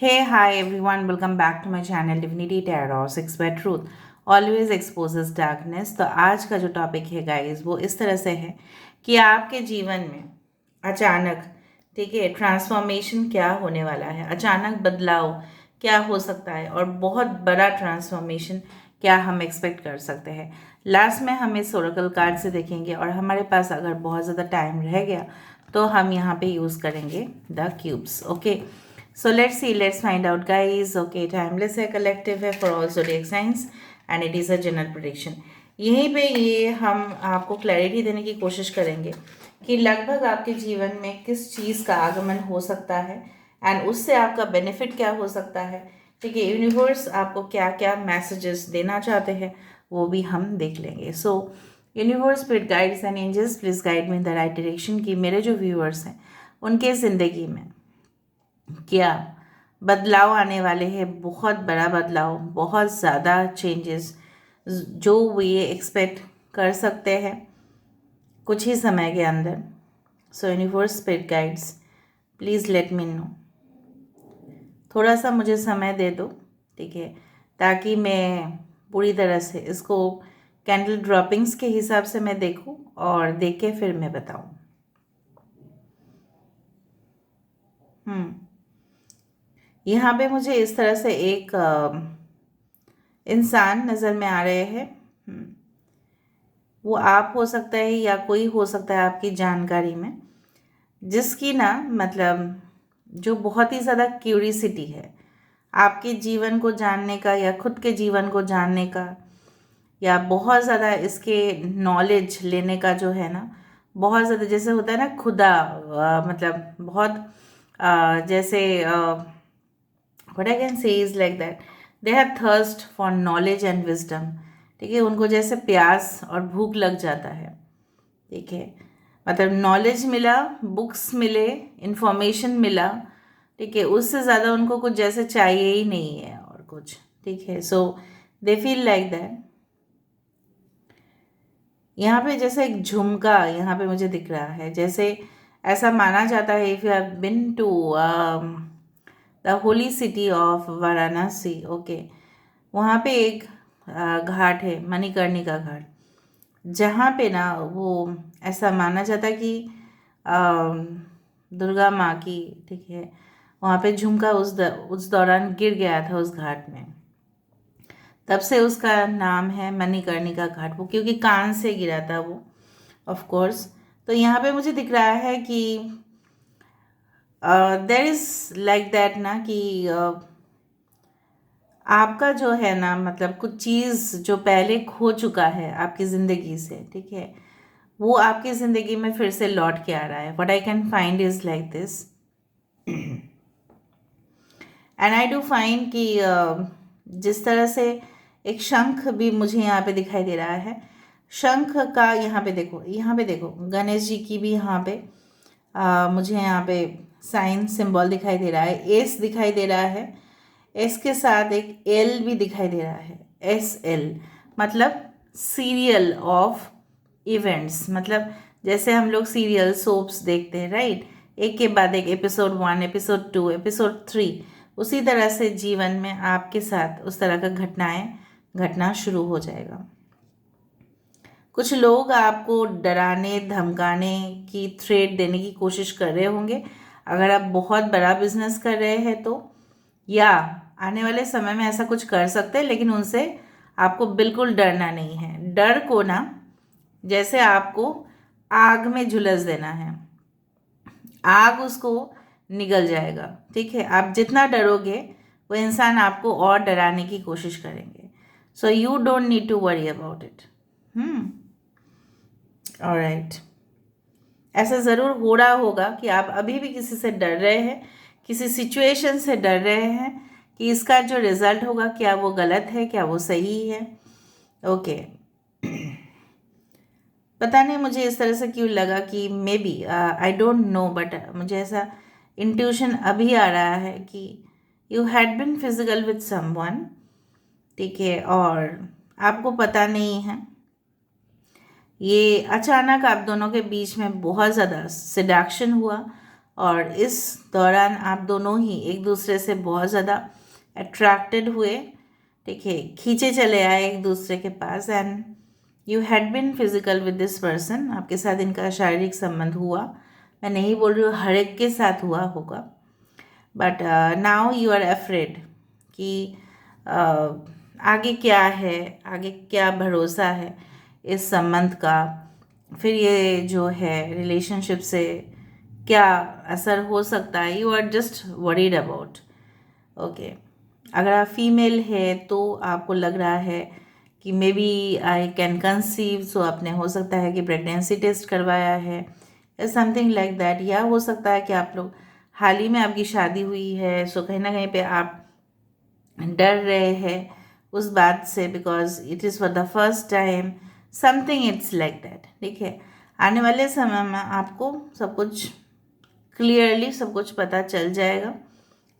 Hey, hi everyone, welcome back to my channel Divinity Tarot 6 by Truth always exposes darkness। तो आज का जो topic है guys वो इस तरह से है कि आपके जीवन में अचानक, ठीक है, ट्रांसफॉर्मेशन क्या होने वाला है, अचानक बदलाव क्या हो सकता है और बहुत बड़ा ट्रांसफॉर्मेशन क्या हम एक्सपेक्ट कर सकते हैं। लास्ट में हम इस ओरेकल कार्ड से देखेंगे और हमारे पास अगर बहुत ज़्यादा टाइम रह गया तो हम यहाँ पे यूज़ करेंगे the cubes. Okay, so let's see, let's find out guys। okay, timeless है, collective है for all zodiac signs and it is a general prediction। यहीं पे ये हम आपको क्लैरिटी देने की कोशिश करेंगे कि लगभग आपके जीवन में किस चीज़ का आगमन हो सकता है एंड उससे आपका बेनिफिट क्या हो सकता है। ठीक है, यूनिवर्स आपको क्या क्या मैसेजेस देना चाहते हैं वो भी हम देख लेंगे। So universe, spirit guides and angels, please guide me in the right direction कि मेरे जो व्यूअर्स हैं उनके ज़िंदगी में क्या बदलाव आने वाले हैं, बहुत बड़ा बदलाव, बहुत ज़्यादा चेंजेस जो वो ये एक्सपेक्ट कर सकते हैं कुछ ही समय के अंदर। सो universe, spirit guides, please let me know. थोड़ा सा मुझे समय दे दो, ठीक है, ताकि मैं पूरी तरह से इसको कैंडल ड्रॉपिंग्स के हिसाब से मैं देखूं और देख के फिर मैं बताऊं। यहाँ पे मुझे इस तरह से एक इंसान नज़र में आ रहे हैं। वो आप हो सकता है या कोई हो सकता है आपकी जानकारी में, जिसकी ना मतलब जो बहुत ही ज़्यादा क्यूरिसिटी है आपके जीवन को जानने का या खुद के जीवन को जानने का, या बहुत ज़्यादा इसके नॉलेज लेने का जो है ना, बहुत ज़्यादा, जैसे होता है ना खुदा, मतलब बहुत जैसे what I can say is like that they have thirst for knowledge and wisdom। ठीक है, उनको जैसे प्यास और भूख लग जाता है। ठीक है, मतलब नॉलेज मिला, बुक्स मिले, इंफॉर्मेशन मिला, ठीक है, उससे ज़्यादा उनको कुछ जैसे चाहिए ही नहीं है और कुछ। ठीक है, सो दे फील लाइक दैट। यहाँ पे जैसे एक झुमका यहाँ पे मुझे दिख रहा है, जैसे ऐसा माना जाता है, if you have been to the holy city of Varanasi, okay, वहाँ पे एक घाट है, मणिकर्णिका घाट, जहाँ पे ना वो ऐसा माना जाता है कि दुर्गा माँ की, ठीक है, वहाँ पे झुमका उस दौरान गिर गया था उस घाट में। तब से उसका नाम है मणिकर्णिका घाट, वो क्योंकि कान से गिरा था वो, ऑफ कोर्स। तो यहाँ पे मुझे दिख रहा है कि देर इज़ लाइक दैट ना कि आपका जो है ना, मतलब कुछ चीज़ जो पहले खो चुका है आपकी ज़िंदगी से, ठीक है, वो आपकी ज़िंदगी में फिर से लौट के आ रहा है। What I can find is like this and I do find कि जिस तरह से एक शंख भी मुझे यहाँ पे दिखाई दे रहा है, शंख का यहाँ पे देखो, यहाँ पे देखो, गणेश जी की भी यहाँ पे मुझे यहाँ पे साइन सिंबल दिखाई दे रहा है, एस दिखाई दे रहा है, एस के साथ एक एल भी दिखाई दे रहा है, एस एल, मतलब सीरियल ऑफ इवेंट्स, मतलब जैसे हम लोग सीरियल सोप्स देखते हैं, राइट, एक के बाद एक, एपिसोड 1, एपिसोड 2, एपिसोड 3, उसी तरह से जीवन में आपके साथ उस तरह का घटनाएं घटना शुरू हो जाएगा। कुछ लोग आपको डराने धमकाने की थ्रेट देने की कोशिश कर रहे होंगे, अगर आप बहुत बड़ा बिजनेस कर रहे हैं तो, या आने वाले समय में ऐसा कुछ कर सकते हैं, लेकिन उनसे आपको बिल्कुल डरना नहीं है। डर को ना जैसे आपको आग में झुलस देना है, आग उसको निगल जाएगा। ठीक है, आप जितना डरोगे वो इंसान आपको और डराने की कोशिश करेंगे। So you don't need to worry about it. Alright, ऐसा ज़रूर हो रहा होगा कि आप अभी भी किसी से डर रहे हैं, किसी सिचुएशन से डर रहे हैं कि इसका जो रिज़ल्ट होगा क्या वो गलत है, क्या वो सही है। ओके, पता नहीं मुझे इस तरह से क्यों लगा कि maybe, I don't know, but मुझे ऐसा इंट्यूशन अभी आ रहा है कि you had been physical with someone, ठीक है, और आपको पता नहीं है, ये अचानक आप दोनों के बीच में बहुत ज़्यादा सिडक्शन हुआ और इस दौरान आप दोनों ही एक दूसरे से बहुत ज़्यादा अट्रैक्टेड हुए, ठीक है, खींचे चले आए एक दूसरे के पास, and you had been physical with this person, आपके साथ इनका शारीरिक संबंध हुआ। मैं नहीं बोल रही हूँ हर एक के साथ हुआ होगा, but now you are afraid कि आगे क्या है, आगे क्या भरोसा है इस संबंध का, फिर ये जो है रिलेशनशिप से क्या असर हो सकता है। You are just worried about, okay. अगर आप फीमेल है तो आपको लग रहा है कि maybe I can conceive, so आपने हो सकता है कि प्रेगनेंसी टेस्ट करवाया है, समथिंग लाइक दैट। या हो सकता है कि आप लोग हाल ही में आपकी शादी हुई है, सो कहीं ना कहीं पे आप डर रहे हैं उस बात से, because it is for the first time, something it's like that, ठीक है। आने वाले समय में आपको सब कुछ क्लियरली सब कुछ पता चल जाएगा,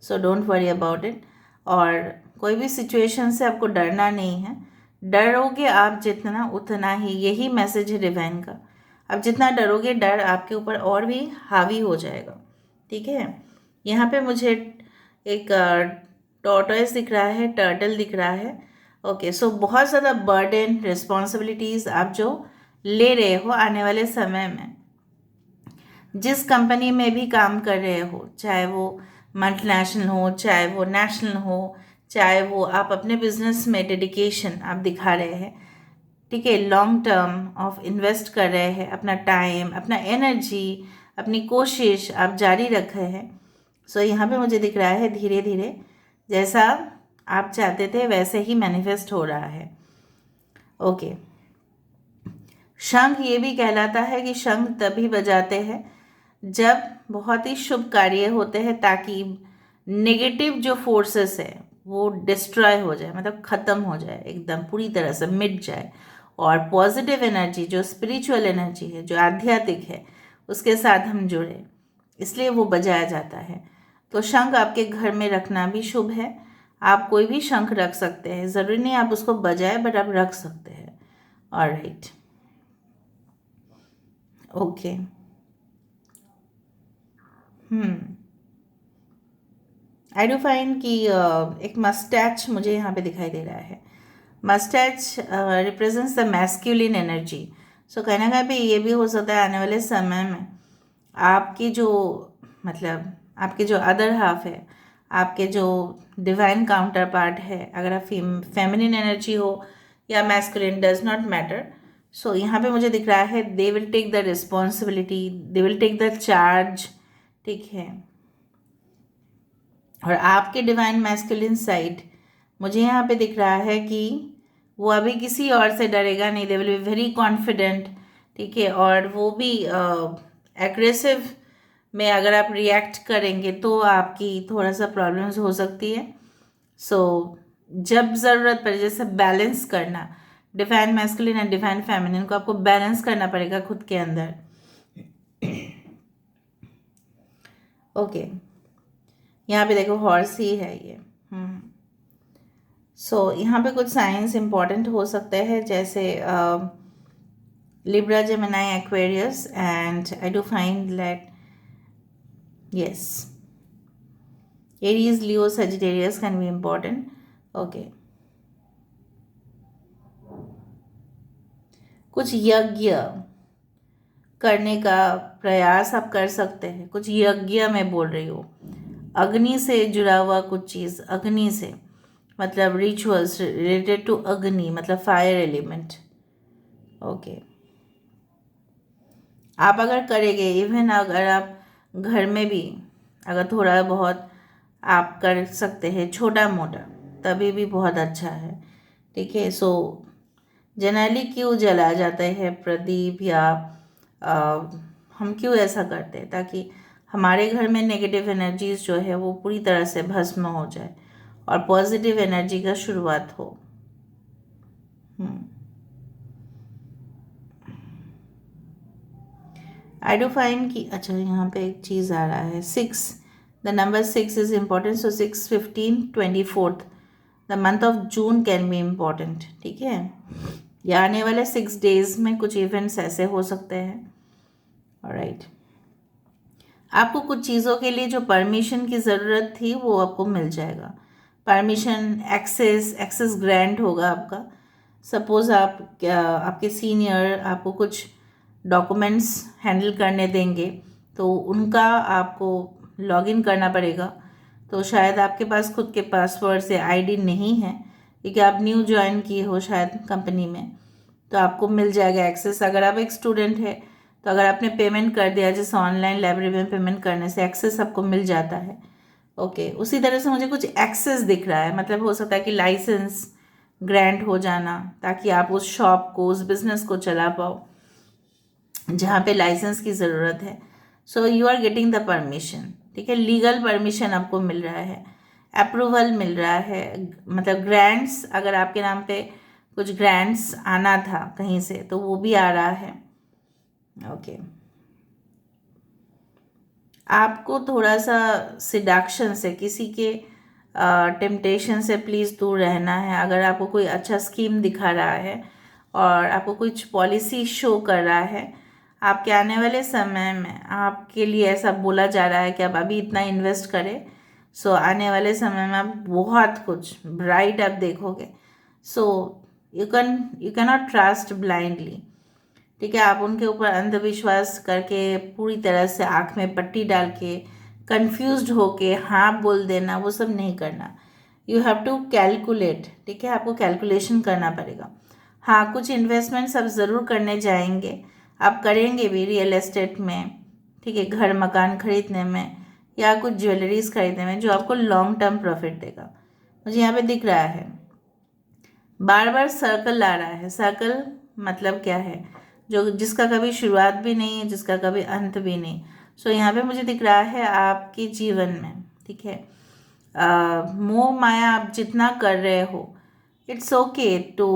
so don't worry about it. और कोई भी सिचुएशन से आपको डरना नहीं है, डरोगे आप जितना उतना ही, यही मैसेज है डिवाइन का, आप जितना डरोगे डर आपके ऊपर और भी हावी हो जाएगा, ठीक है। यहाँ पे मुझे एक टॉर्टोइस दिख रहा है, टर्टल दिख रहा है, ओके। सो बहुत ज़्यादा बर्डन, रिस्पॉन्सिबिलिटीज़ आप जो ले रहे हो आने वाले समय में, जिस कंपनी में भी काम कर रहे हो, चाहे वो मल्टीनेशनल हो, चाहे वो नेशनल हो, चाहे वो आप अपने बिजनेस में डेडिकेशन आप दिखा रहे हैं, ठीक है, लॉन्ग टर्म ऑफ इन्वेस्ट कर रहे हैं, अपना टाइम, अपना एनर्जी, अपनी कोशिश आप जारी रखे हैं। सो यहाँ पे मुझे दिख रहा है धीरे धीरे जैसा आप चाहते थे वैसे ही मैनिफेस्ट हो रहा है, ओके। शंख ये भी कहलाता है कि शंख तभी बजाते हैं जब बहुत ही शुभ कार्य होते हैं, ताकि नेगेटिव जो फोर्सेस है वो डिस्ट्रॉय हो जाए, मतलब ख़त्म हो जाए, एकदम पूरी तरह से मिट जाए, और पॉजिटिव एनर्जी जो स्पिरिचुअल एनर्जी है, जो आध्यात्मिक है, उसके साथ हम जुड़े, इसलिए वो बजाया जाता है। तो शंख आपके घर में रखना भी शुभ है। आप कोई भी शंख रख सकते हैं, ज़रूरी नहीं आप उसको बजाए, बट आप रख सकते हैं। Alright, okay. I do find कि एक मस्टैच मुझे यहाँ पे दिखाई दे रहा है। Moustache represents the masculine energy. So कहीं ना कहीं पे ये भी हो सकता है आने वाले समय में आपकी जो, मतलब आपके जो अदर हाफ है, आपके जो डिवाइन काउंटर पार्ट है, अगर आप फेमिनिन एनर्जी हो या masculine, does not matter. So यहाँ पे मुझे दिख रहा है they will take the responsibility, they will take the charge, ठीक है। और आपके डिवाइन मैस्कुलिन साइड मुझे यहाँ पे दिख रहा है कि वो अभी किसी और से डरेगा नहीं, they will be very confident, ठीक है। और वो भी एग्रेसिव में अगर आप रिएक्ट करेंगे तो आपकी थोड़ा सा प्रॉब्लम्स हो सकती है। सो जब ज़रूरत पड़े, जैसे बैलेंस करना, divine masculine and divine feminine को आपको बैलेंस करना पड़ेगा खुद के अंदर, ओके। यहाँ पे देखो हॉर्स ही है ये। सो यहाँ पे कुछ साइंस इंपॉर्टेंट हो सकते हैं, जैसे Libra, Gemini, Aquarius, and I do find that yes, Aries, Leo, Sagittarius can be important, okay। कुछ यज्ञ करने का प्रयास आप कर सकते हैं, कुछ यज्ञ मैं बोल रही हूँ, अग्नि से जुड़ा हुआ कुछ चीज़, अग्नि से मतलब रिचुअल्स रिलेटेड टू अग्नि, मतलब फायर एलिमेंट, ओके। आप अगर करेंगे, इवन अगर आप घर में भी अगर थोड़ा बहुत आप कर सकते हैं छोटा मोटा, तभी भी बहुत अच्छा है, ठीक है। सो जनरली क्यों जलाया जाता है प्रदीप, या हम क्यों ऐसा करते हैं, ताकि हमारे घर में नेगेटिव एनर्जीज जो है वो पूरी तरह से भस्म हो जाए और पॉजिटिव एनर्जी का शुरुआत हो। आई डू फाइंड कि अच्छा यहाँ पे एक चीज़ आ रहा है, 6, the number 6 is important. So 6, 15, 24 the month of June can be important, ठीक है। या आने वाले 6 डेज में कुछ इवेंट्स ऐसे हो सकते हैं, ऑलराइट। आपको कुछ चीज़ों के लिए जो परमिशन की ज़रूरत थी वो आपको मिल जाएगा। परमिशन, एक्सेस ग्रांट होगा आपका। सपोज़ आपके सीनियर आपको कुछ डॉक्यूमेंट्स हैंडल करने देंगे तो उनका आपको लॉगिन करना पड़ेगा। तो शायद आपके पास खुद के पासवर्ड से आईडी नहीं है क्योंकि आप न्यू ज्वाइन किए हो शायद कंपनी में, तो आपको मिल जाएगा एक्सेस। अगर आप एक स्टूडेंट है तो अगर आपने पेमेंट कर दिया, जैसे ऑनलाइन लाइब्रेरी में पेमेंट करने से एक्सेस आपको मिल जाता है। ओके, उसी तरह से मुझे कुछ एक्सेस दिख रहा है, मतलब हो सकता है कि लाइसेंस ग्रांट हो जाना ताकि आप उस शॉप को, उस बिजनेस को चला पाओ जहाँ पे लाइसेंस की ज़रूरत है। So you are getting the permission, ठीक है, लीगल परमिशन आपको मिल रहा है, अप्रूवल मिल रहा है, मतलब ग्रांट्स, अगर आपके नाम पे कुछ ग्रांट्स आना था कहीं से तो वो भी आ रहा है। ओके, आपको थोड़ा सा सिडक्शन से, किसी के टेम्पटेशन से प्लीज़ दूर रहना है। अगर आपको कोई अच्छा स्कीम दिखा रहा है और आपको कुछ पॉलिसी शो कर रहा है, आपके आने वाले समय में आपके लिए ऐसा बोला जा रहा है कि आप अभी इतना इन्वेस्ट करें, सो आने वाले समय में आप बहुत कुछ ब्राइट आप देखोगे। So you can not trust blindly, ठीक है। आप उनके ऊपर अंधविश्वास करके, पूरी तरह से आँख में पट्टी डाल के, कन्फ्यूज्ड होके हाँ बोल देना, वो सब नहीं करना। यू हैव टू कैलकुलेट, ठीक है, आपको कैलकुलेशन करना पड़ेगा। हाँ, कुछ इन्वेस्टमेंट्स आप ज़रूर करने जाएंगे, आप करेंगे भी रियल एस्टेट में, ठीक है, घर मकान खरीदने में या कुछ ज्वेलरीज खरीदने में, जो आपको लॉन्ग टर्म प्रॉफिट देगा। मुझे यहाँ पे दिख रहा है बार बार सर्कल आ रहा है। सर्कल मतलब क्या है? जो जिसका कभी शुरुआत भी नहीं है, जिसका कभी अंत भी नहीं। सो यहाँ पे मुझे दिख रहा है आपके जीवन में, ठीक है, मोह माया आप जितना कर रहे हो, it's okay to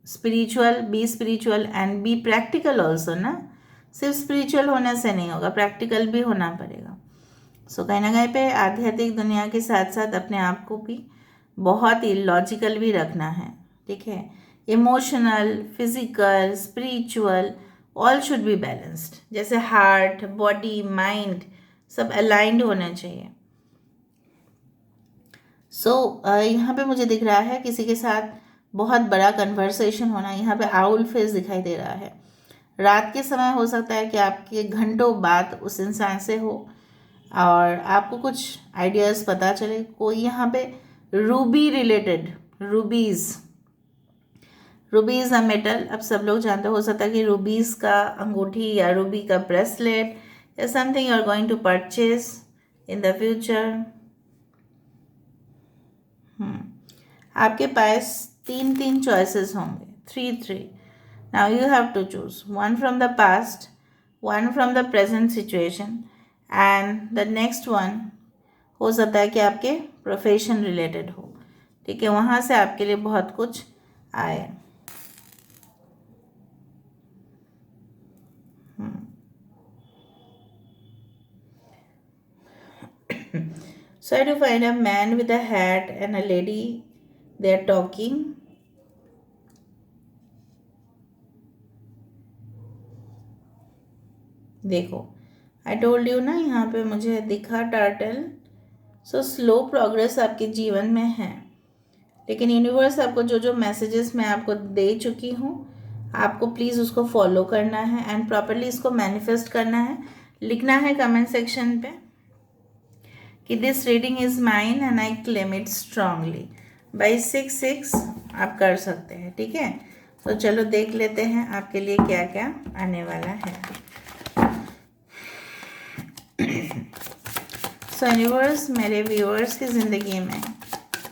be spiritual and be practical also ना। सिर्फ स्पिरिचुअल होने से नहीं होगा, प्रैक्टिकल भी होना पड़ेगा। सो कहीं ना कहीं पे आध्यात्मिक दुनिया के साथ साथ अपने आप को भी बहुत ही लॉजिकल भी रखना है, ठीक है। Emotional, physical, spiritual, all should be balanced. जैसे हार्ट, बॉडी, माइंड सब अलाइंड होने चाहिए। सो यहाँ पे मुझे दिख रहा है किसी के साथ बहुत बड़ा कन्वर्सेशन होना। यहाँ पे आउल फेस दिखाई दे रहा है। रात के समय हो सकता है कि आपके घंटों बात उस इंसान से हो और आपको कुछ आइडियाज़ पता चले। कोई यहाँ पे Ruby related, rubies a metal, अब सब लोग जानते हो सकता है कि रूबीज़ का अंगूठी या रूबी का ब्रेसलेट या something you are going to purchase in the future. आपके पास तीन तीन चॉइसेस होंगे, three. Now you have to choose one from the past, one from the present situation and the next one हो सकता है कि आपके प्रोफेशन रिलेटेड हो, ठीक है, वहाँ से आपके लिए बहुत कुछ आए। So I do find a man with a hat and a lady, they are talking. देखो, आई टोल्ड यू ना, यहाँ पे मुझे दिखा टार्टल। सो स्लो प्रोग्रेस आपके जीवन में है, लेकिन यूनिवर्स आपको जो जो मैसेजेस मैं आपको दे चुकी हूँ, आपको प्लीज़ उसको फॉलो करना है एंड प्रॉपरली इसको मैनिफेस्ट करना है। लिखना है कमेंट सेक्शन पे कि this reading is mine and I claim it strongly by 6/6 आप कर सकते हैं, ठीक है। तो चलो देख लेते हैं आपके लिए क्या क्या आने वाला है। सो यूनिवर्स, मेरे व्यूअर्स की ज़िंदगी में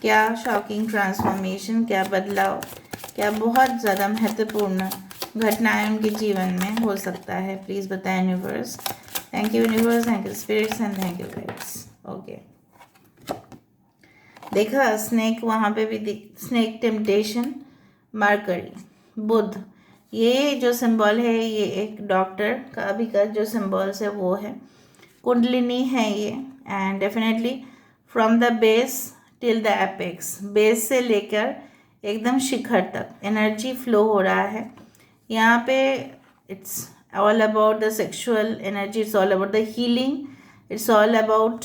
क्या शॉकिंग ट्रांसफॉर्मेशन, क्या बदलाव, क्या बहुत ज़्यादा महत्वपूर्ण घटनाएं उनके जीवन में हो सकता है, प्लीज़ बताएं universe. Thank you universe, thank you spirits and thank you guides. Okay, देखा स्नेक वहाँ पे भी स्नेक टेम्पटेशन, मरकरी, बुध, ये जो सिंबल है ये एक डॉक्टर का अभी का जो सिंबल्स है वो है, कुंडलिनी है ये, and definitely from the base till the apex, base से लेकर एकदम शिखर तक एनर्जी फ्लो हो रहा है यहाँ पे। It's all about the sexual energy, it's all about the healing it's all about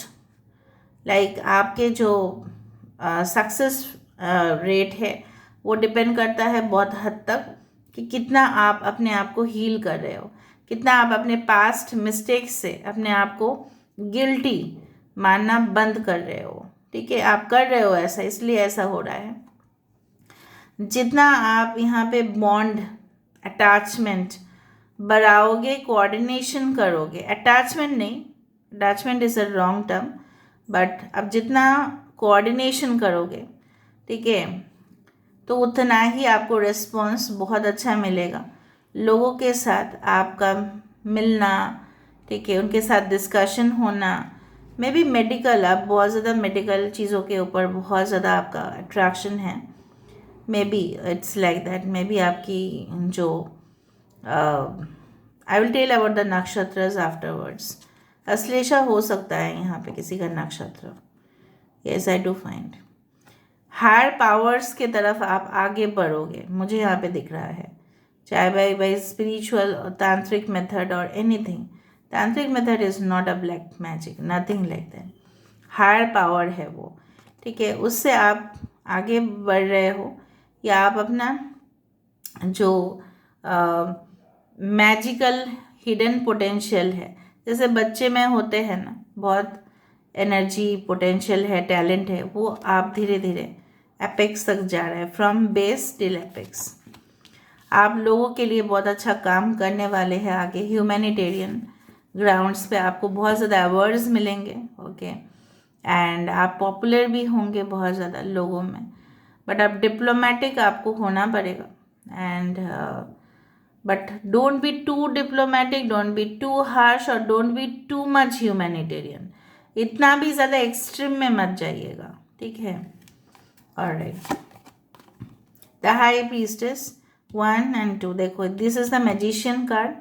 like आपके जो सक्सेस रेट है वो डिपेंड करता है बहुत हद तक कि कितना आप अपने आप को हील कर रहे हो, कितना आप अपने पास्ट मिस्टेक्स से अपने आप को गिल्टी मानना बंद कर रहे हो। ठीक है, आप कर रहे हो ऐसा, इसलिए ऐसा हो रहा है। जितना आप यहाँ पे बॉन्ड अटैचमेंट बढ़ाओगे, कोऑर्डिनेशन करोगे, अटैचमेंट नहीं, attachment is a wrong term, but अब जितना कोऑर्डिनेशन करोगे, ठीक है, तो उतना ही आपको रिस्पॉन्स बहुत अच्छा मिलेगा। लोगों के साथ आपका मिलना, ठीक है, उनके साथ डिस्कशन होना, मे बी मेडिकल, आप बहुत ज़्यादा मेडिकल चीज़ों के ऊपर बहुत ज़्यादा आपका अट्रैक्शन है, maybe it's like that. Maybe आपकी जो I will tell about the नक्षत्रस आफ्टरवर्ड्स। अश्लेषा हो सकता है यहाँ पे किसी का नक्षत्र। Yes, I do find higher powers के तरफ आप आगे बढ़ोगे, मुझे यहाँ पे दिख रहा है, चाहे बाई स्पिरिचुअल और तांत्रिक मेथड और anything. Tantric method is not a black magic, nothing like that. Higher power है वो, ठीक है, उससे आप आगे बढ़ रहे हो, या आप अपना जो मैजिकल हिडन पोटेंशियल है, जैसे बच्चे में होते हैं ना, बहुत एनर्जी पोटेंशियल है, टैलेंट है, वो आप धीरे धीरे एपेक्स तक जा रहे हैं, फ्रॉम बेस टिल एपेक्स। आप लोगों के लिए बहुत अच्छा काम करने वाले हैं आगे। ह्यूमैनिटेरियन ग्राउंड्स पे आपको बहुत ज़्यादा अवार्ड्स मिलेंगे, ओके, एंड आप पॉपुलर भी होंगे बहुत ज़्यादा लोगों में, बट अब डिप्लोमेटिक आपको होना पड़ेगा। And but don't be too diplomatic, don't be too harsh और don't be too much humanitarian. इतना भी ज़्यादा एक्सट्रीम में मत जाइएगा, ठीक है। Alright, the high priestess 1 and 2, देखो this is the magician card,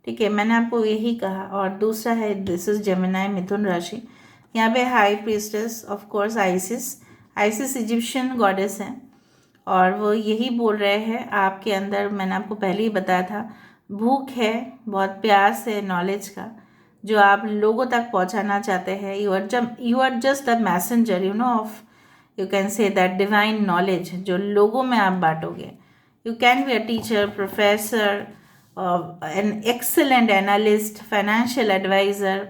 ठीक है, मैंने आपको यही कहा। और दूसरा है दिस इज़ जेमिनाई, मिथुन राशि। यहाँ पे high priestess of course ISIS, ISIS Egyptian goddess है, और वो यही बोल रहे हैं आपके अंदर, मैंने आपको पहले ही बताया था, भूख है, बहुत प्यास है नॉलेज का, जो आप लोगों तक पहुंचाना चाहते हैं। You are just the messenger, you know, of, you can say that divine knowledge जो लोगों में आप बांटोगे। You can be a teacher, professor, an excellent analyst, financial adviser,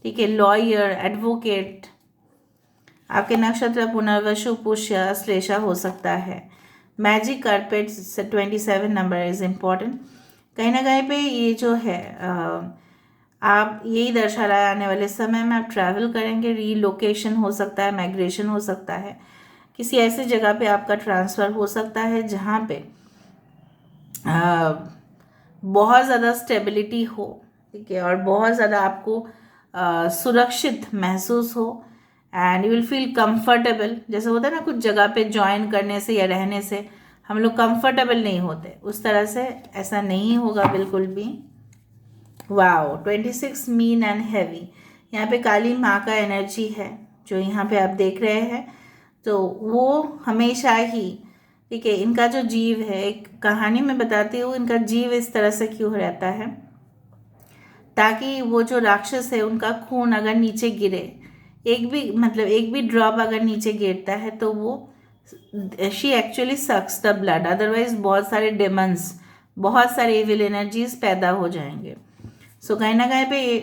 ठीक है, लॉयर, एडवोकेट। आपके नक्षत्र पुनर्वसु, पुष्य, श्लेषा हो सकता है। Magic carpet 27 number is important. कहीं ना कहीं पे ये जो है आप यही दर्शा रहा है, आने वाले समय में आप ट्रैवल करेंगे, रीलोकेशन हो सकता है, माइग्रेशन हो सकता है, किसी ऐसी जगह पे आपका ट्रांसफ़र हो सकता है जहाँ पे बहुत ज़्यादा स्टेबिलिटी हो, ठीक है, और बहुत ज़्यादा आपको सुरक्षित महसूस हो, and you will feel comfortable. जैसे होता है ना, कुछ जगह पे ज्वाइन करने से या रहने से हम लोग कंफर्टेबल नहीं होते, उस तरह से ऐसा नहीं होगा बिल्कुल भी। वाओ, 26 मीन एंड हैवी, यहाँ पे काली माँ का एनर्जी है जो यहाँ पे आप देख रहे हैं। तो वो हमेशा ही, ठीक है, इनका जो जीव है, एक कहानी में बताती हूँ, इनका जीव इस तरह से क्यों रहता है, ताकि वो जो राक्षस है उनका खून अगर नीचे गिरे, एक भी मतलब एक भी ड्रॉप अगर नीचे गिरता है तो वो she actually sucks the blood, otherwise बहुत सारे डेमंस, बहुत सारे इविल एनर्जीज पैदा हो जाएंगे। सो कहीं ना कहीं पे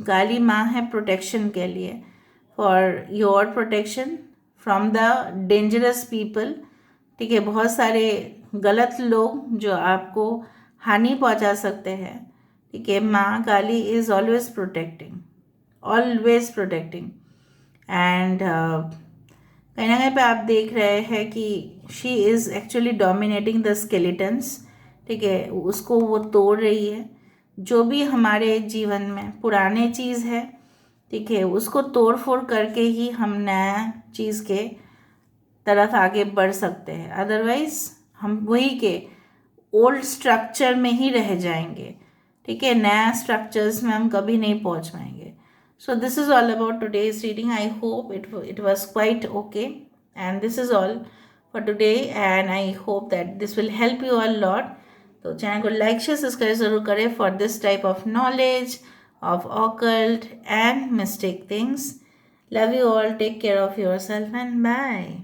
काली माँ है प्रोटेक्शन के लिए, for your protection from the dangerous people, ठीक है, बहुत सारे गलत लोग जो आपको हानि पहुंचा सकते हैं, ठीक है। माँ Kali is always protecting, always protecting, and कहीं ना कहीं पे आप देख रहे हैं कि she is actually dominating the skeletons, ठीक है, उसको वो तोड़ रही है। जो भी हमारे जीवन में पुराने चीज़ है, ठीक है, उसको तोड़ फोड़ करके ही हम नया चीज़ के तरफ आगे बढ़ सकते हैं, अदरवाइज हम वही के ओल्ड स्ट्रक्चर में ही रह जाएंगे, ठीक है, नया स्ट्रक्चर्स में हम कभी नहीं पहुंच पाएंगे। So this is all about today's reading. I hope it was quite okay, and this is all for today, and I hope that this will help you a lot. तो चैनल को like share subscribe ज़रूर करें for this type of knowledge of occult and mystic things. Love you all. Take care of yourself and bye.